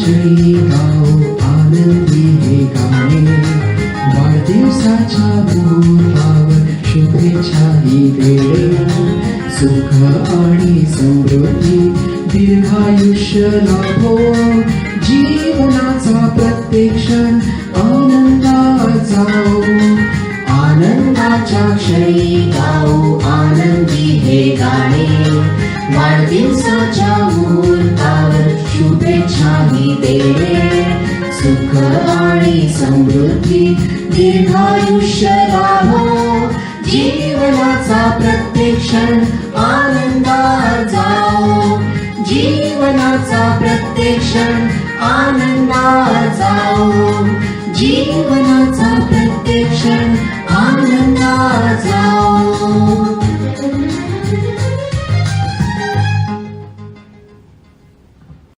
क्षणी गाओ आनंदी हे गाणे, वाढदिवसाच्या मुहूर्तावर शुभेच्छाही देणे, सुख आणि समृद्धी दीर्घायुष्य लाभो, जीवनाचा प्रत्येक क्षण आनंदात जाओ, आनंदाच्या क्षणी गाओ आनंदी हे गाणे, वाढदिवसाच्या मुहूर्तावर शुभेच्छाही देणे, सुख आणि समृद्धी दीर्घायुष्य लाभो, जीवनाचा प्रत्येक क्षण आनंदात जाओ, जीवनाचा प्रत्येक क्षण आनंदात जाओ, जीवनाचा प्रत्येक क्षण